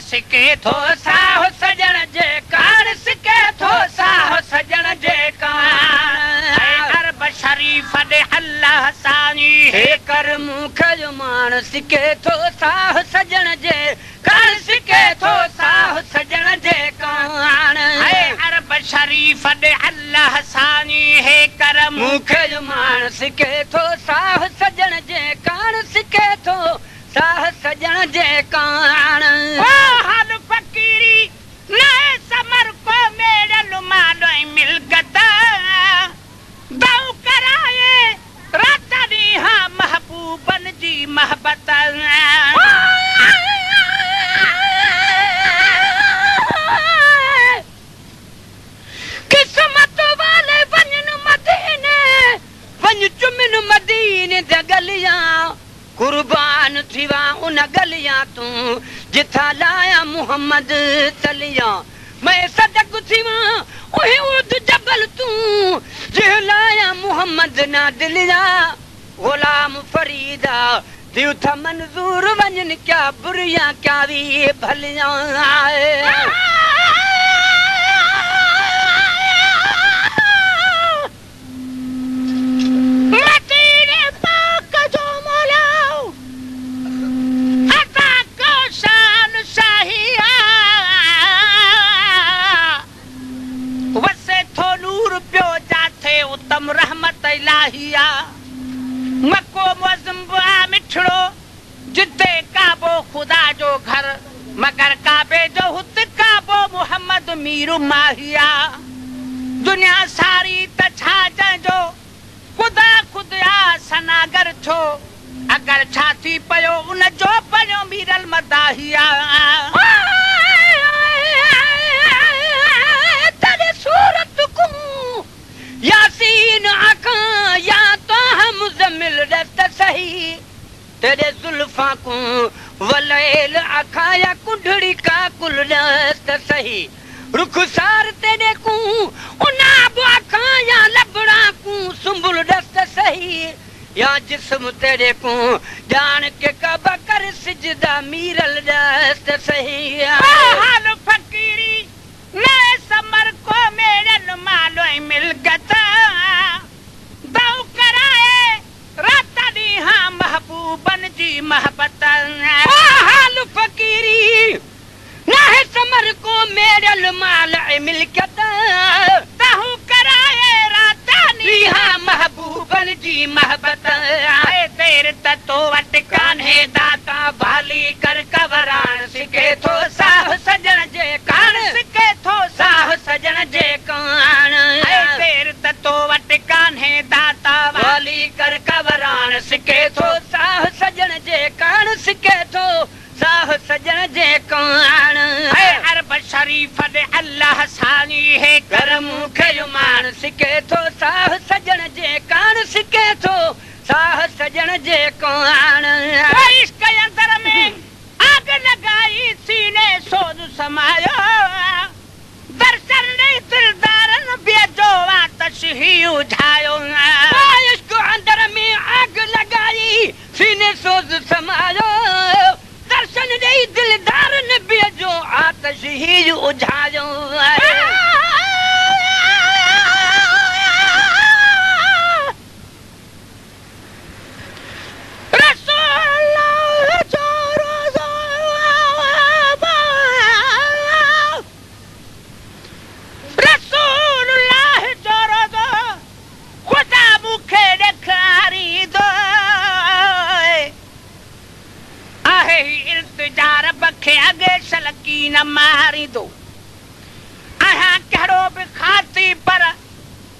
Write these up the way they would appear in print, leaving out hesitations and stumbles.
सिके थो साह सजण जे कान सिके थो साह सजण जे कान अरब शरीफ दे अल्लाह सानी हे कर मुख जुमान सिके थो साह सजण जे कान सिके थो साह सजण जे कान अरब शरीफ दे अल्लाह सानी हे कर मुख जुमान सिके थो साह सजण जे कान सिके थो साह सजण जे कान हाल फकीरी नए समर को मेरे लुमालो मिलगत दाऊ कराए राता दी हाँ महबूबन जी महबत किस्मत वाले वञन मदीने वञ चुमिन मदीने ते गलियां कुर्बान थीवा उन गलियां तू जिथा लाया मुहम्मद तलियां मैं सदक थीवा ओहे उद जबल तू जे लाया मुहम्मद ना दिलिया गुलाम फरीदा दियो था मंजूर वञन क्या बुरियां क्या वी भलियां रहमत इलाहिया मक्को मुअज़्ज़म मिठड़ो जिते काबो खुदा जो घर मगर काबे जो हुत काबो मोहम्मद मीर माहिया दुनिया सारी त छा जो खुदा खुदा सनागर छो अगर छाती पयो उन जो पयो मीरल मदाहिया तेरे सूरत को यासीन आका या तो हम मुज़म्मिल रस्त सही तेरे जुल्फा को वलैल आका या कुंडड़ी का कुल रस्त सही रुखसार तेरे को उनाब आका या लबड़ा को सुंबुल रस्त सही या जिस्म तेरे को जान के कबा कर सिजदा मीरल रस्त सही हाल फकीरी नए समर को मेरे मालो मिलगत दाऊ कराए राता दी हाँ महबूबन जी महबत हाल फकीरी नए समर को मेरे मालो मिलगत दाऊ कराए राता दी हाँ महबूबन जी महबत आए देर तो वटकान है दाता भाली कर कवरान सिके थो साह सजन जे कान सिके थो साह सजन जे कान देर तो वटकान है दाता भाली कर कवरान सिके थो साह सजन जे कान सिके थो साह सजन जे कान अरब शरीफ दे अल्लाह सानी है कर मुख जुमान सिके थो साह सजन जे कान सिके थो साह सजन जे कान इश्क अंदर में आग लगाई सीने सोज समायो दर्शन नहीं दिलदारन बेजो आतश ही उझायो इश्क अंदर में आग लगाई सीने सोज समायो दर्शन नहीं दिलदारन बेजो आतश ही उझायो बखे अगे सलकी न मारी दो आहा कहो भी खाती पर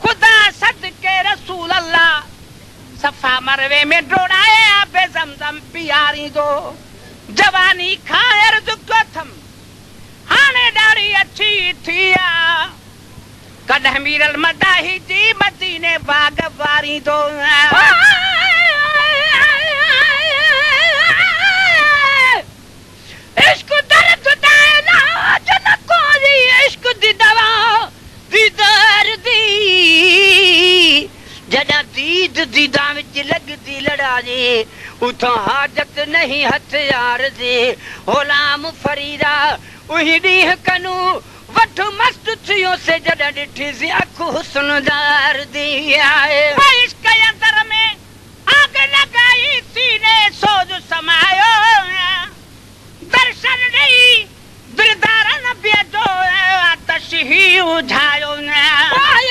खुदा सदके रसूल अल्लाह सफा मरवे में डोड़ाए आबे जमजम पियारी दो जवानी खायर दुखो थम हाने डारी अच्छी थिया कदह मीरल मदाही जी मदीने बाग वारी दो इश्क दर्द देना जन कोई इश्क दी दवा दीदार दी जदा दीद दीदा विच लगदी लड़ा जे उथों हाजत नहीं हथियार जी गुलाम फरीदा उही ॾींहुं कनू वठ मस्त थियो से जॾहिं ॾिठी सी अखि हुस्नदार दी आहे इश्क अंदर में आग लगाई सीने सोज समायो दर्शन नहीं दिलदार न बेजो आतश ही उझायो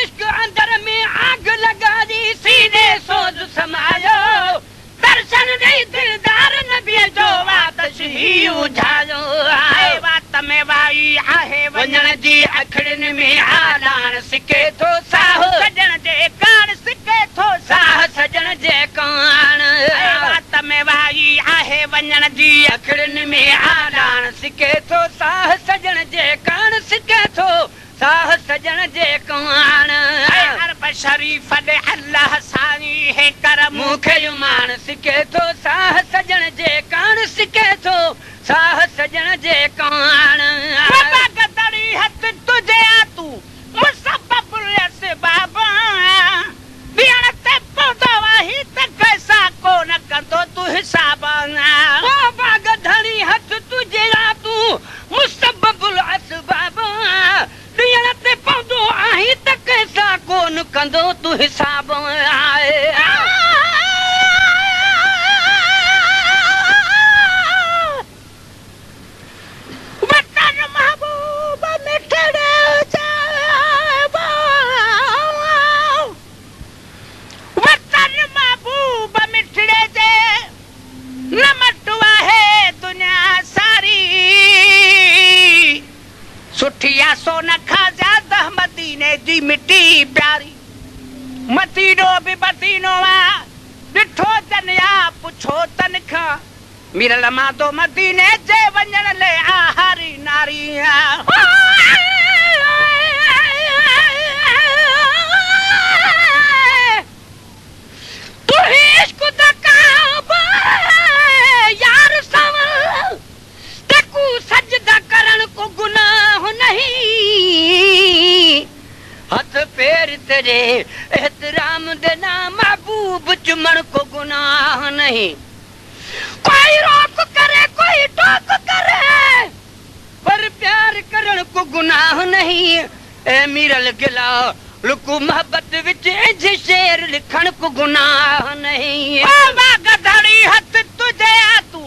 इश्क अंदर में आग लगा दी सीने सोज समायो दर्शन नहीं दिलदार न बेजो आतश ही उझायो बात में वाई आहे वञण जी अखड़ियुनि में आलान सिके थो साह सजण जे कान सिके थो साह सजण जे कान बात में वाई आहे वञण जी अखड़ियुनि में आलान सिके थो साह सजण जे कान सिके थो साह सजण जे कान अरब शरीफ दे अल्लाह साईं है करम मूंखे ईमान सिके थो साह सजण जे कान सिके थो साह सजण जे कान बाबा गदड़ी हथ तुझे आ तू मुसब्बब असबाब दियण ते पौधो वाही त कैसा को न कंदो तू हिसाब बाबा गदड़ी हथ तुझे आ तू मुसब्बब असबाब दियण ते पौधो आही त कैसा कोन कंदो तू हिसाब सुठिया सोन खां ज्यादा मदीने जी मिट्टी प्यारी मदीनो भी मदीनो आ ॾिठो जनिया पुछो तन खां मिरल मादो मदीने जे वञण ले आहारी नारी तू इश्क दा काबा यार सवल तकू सजदा करण को गुनाह नहीं हथ पैर तेरे एहतराम देना महबूब चुमण को गुनाह नहीं कोई रोक करे कोई टोक करे पर प्यार करण को गुनाह नहीं ए मिरल गिला लुकू मोहब्बत विच इंज शेर लिखण को गुनाह नहीं बाबा गधड़ी हथ तुझे आ तू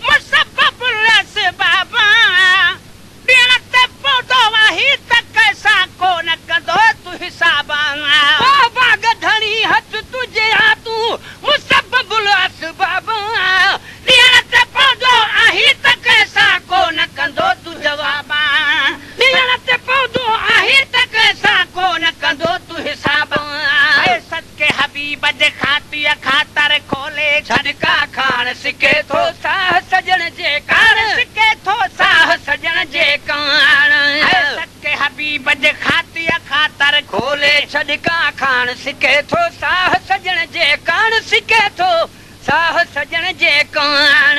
मुसब्बब असबाब दियण ते पौधो वाही त कैसा को न कंदो तू हिसाब बाबा गधड़ी हथ तुझे आ तू मुसब्बब असबाब दियण ते पौधो आही त कैसा को न कंदो तू जवाब दियण ते पौधो आही त कैसा को न कंदो तू हिसाब सच के हबीब जे खाती खातर खोले छड़का खान सिके थो साह सजण जे कान सिके थो साह सजण जे कान सच के हबीब जे खाती खातर खोले छड़का खान सिके थो साह सजण जे कान सिके थो साह सजण जे कान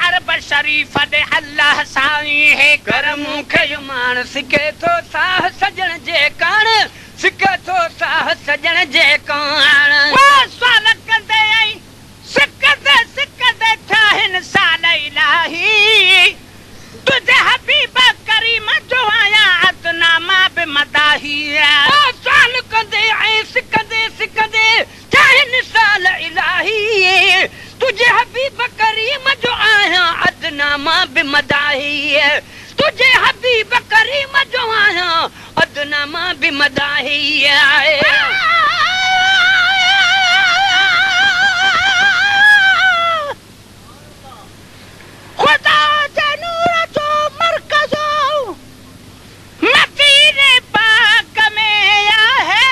अरब शरीफ दे अल्लाह साईं है कर मूंखे ईमान सिके थो साह सजण जे कान सिके थो साह सजण जे कान सवाल कंदे आई सिकदे ठाहिन साल इलाही तुझे हबीब करीम जो आया अदनामा बे मदाही सवाल कंदे आई सिकदे ठाहिन साल इलाही तुझे हबीब करीम जो आया अदनामा बे मदाही तुझे हबीब करीम जो आया अदनामा बे मदाही खुदा जनूर जो मरकज़ो मदीने पाक में है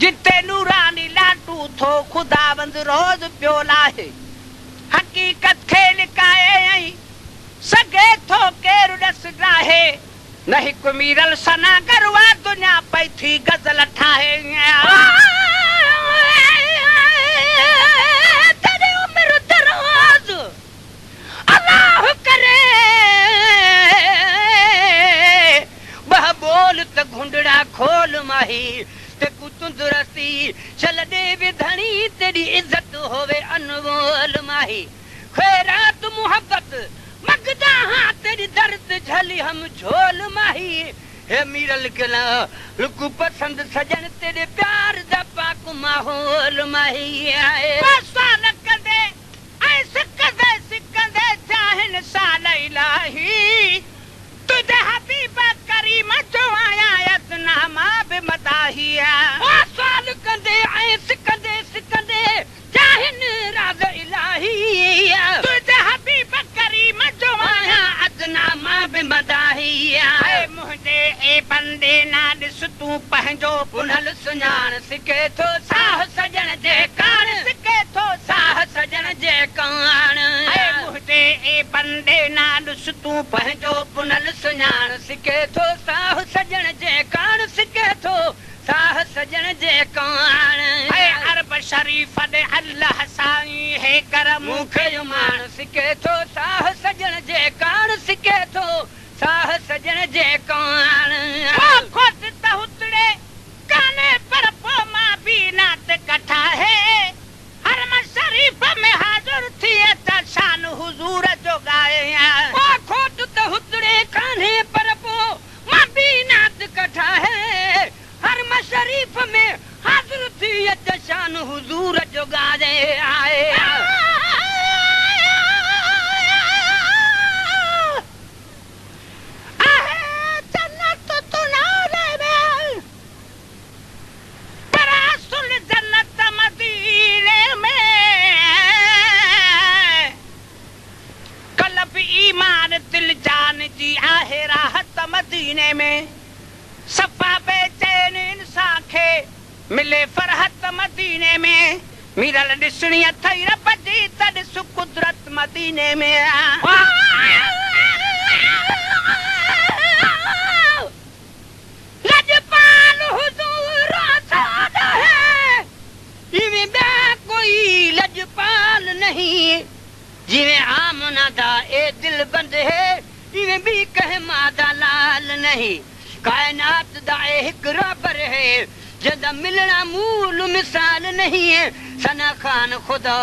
जिते नूरानी लाटू थो खुदावंद रोज पियो लाहे हकीकत खे लिकाए सगे थो केरु ॾस ॾाहे न हिकु मीरल सना गरवा दुनिया पई थी गज़ल ठाहे अल्लाह करे बह बोल त घुंडड़ा खोल माही ते कुछ तंदुरुस्ती चल दे विधणी तेरी इज्जत होवे अनमोल माही खैरात मोहब्बत मगदा हाँ तेरी दर्द झली हम झोल माही हे मीरल किला लुकु पसंद सजन तेरे प्यार दा पाक माहौल माही आए पासान कदे ऐसे सिकंदे चाहन साल इलाही तुझे हबीबा करीम जो आया इतना बे मदाहिया पासान कदे ऐसे सिकंदे चाहन राज इलाही तुझे हबीबा करीम जो आया अदना मां बे मदाहिया मुझे ए बंदे ना दिस तू पंहिंजो पुनल सुञाण सिके थो साह सजण जे कान सिके थो साह सजण जे कान मुझे ए बंदे ना दिस तू पंहिंजो पुनल सुञाण सिके थो साह सजण जे कान सिके थो साह सजण जे कान अरब शरीफ दे अल्लाह साईं है करम मूंखे मान सिके थो साह सजण जे कान सिके थो साह सजण जे कान खोट त हुतड़े काने पर पोमा भी नात कठा है हरम शरीफ में हाजिर थी त शान हुजूर जो गाया खोट त हुतड़े काने पर पोमा भी नात कठा है हरम शरीफ में हाजिर थी त शान हुजूर जो गाए आए जी आहे राहत मदीने में सफा बेचैन इंसान खे मिले फरहत मदीने में मिरल ॾिसणी अथई रब जी त ॾिस कुदरत मदीने में लजपाल हुजूर आजाद है इवें ॿिया कोई लजपाल नहीं जिवें आमना दा ए दिल बंद है इवें भी कहे मादा लाल नहीं कायनात दा एक रबर है जदा मिलना मूल मिसाल नहीं है सना खान खुदा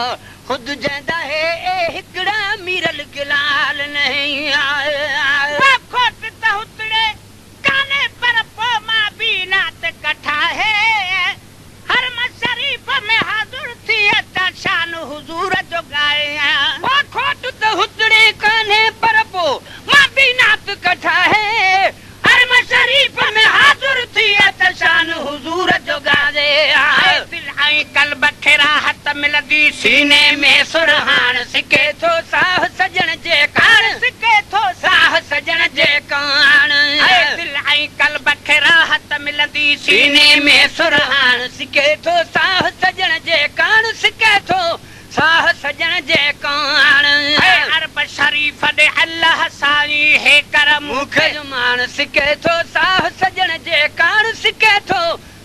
खुद जंदा है ए हिकड़ा मीरल गिलाल नहीं आए खोट त हुतड़े काने पर पोमा भी नात कठा है हरम शरीफ में हाजिर थी त शान हुजूर जो गाया खोट त हुतड़े काने पर पोमा भी नात कठा है हरम शरीफ में हाजिर थी त शान हुजूर जो गाए दिल आई कल्ब खे राहत मिलदी सीने में सुरहान सिके थो साह सजण जे कान सिके थो साह सजण जे कान दिल आई कल्ब खे राहत मिलदी सीने में सुरहान सिके थो साह सजण जे कान सिके थो साह सजण जे कान अरब शरीफ दे अल्लाह साईं है करम मूंखे मान सिके थो साह सजण जे कान सिके थो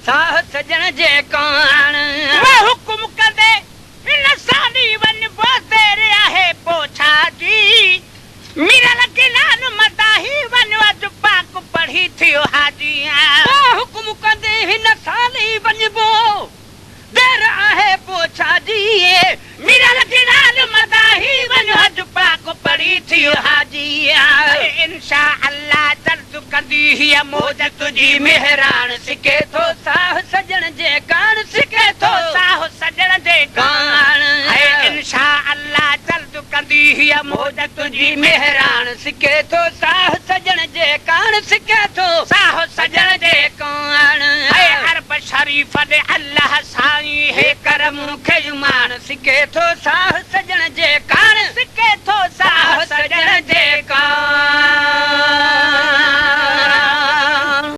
साह सजण जे कान वो हुकुम कदे इन सानी वन बो तेरे आहे पोछा जी मिरल गिलान मदाही वन अज पाक पढ़ी थियो हाजी वो हुकुम कदे हिन साली वञबो देर आहे पोछा जी मिरल गिलान मदाही वन अज पाक पढ़ी थियो हाजी इंशा अल्लाह दर्द कंदी हिय मौज तुझी मेहरान सिके थो साह सजण जे कान सिके थो साह सजण जे कान इंशा अल्लाह दर्द कंदी हिय मौज तुझी मेहरान सिके थो साह सजण जे कान सिके थो साह सजण जे कान अरब शरीफ दे अल्लाह साईं है करम खे मान सिके थो साह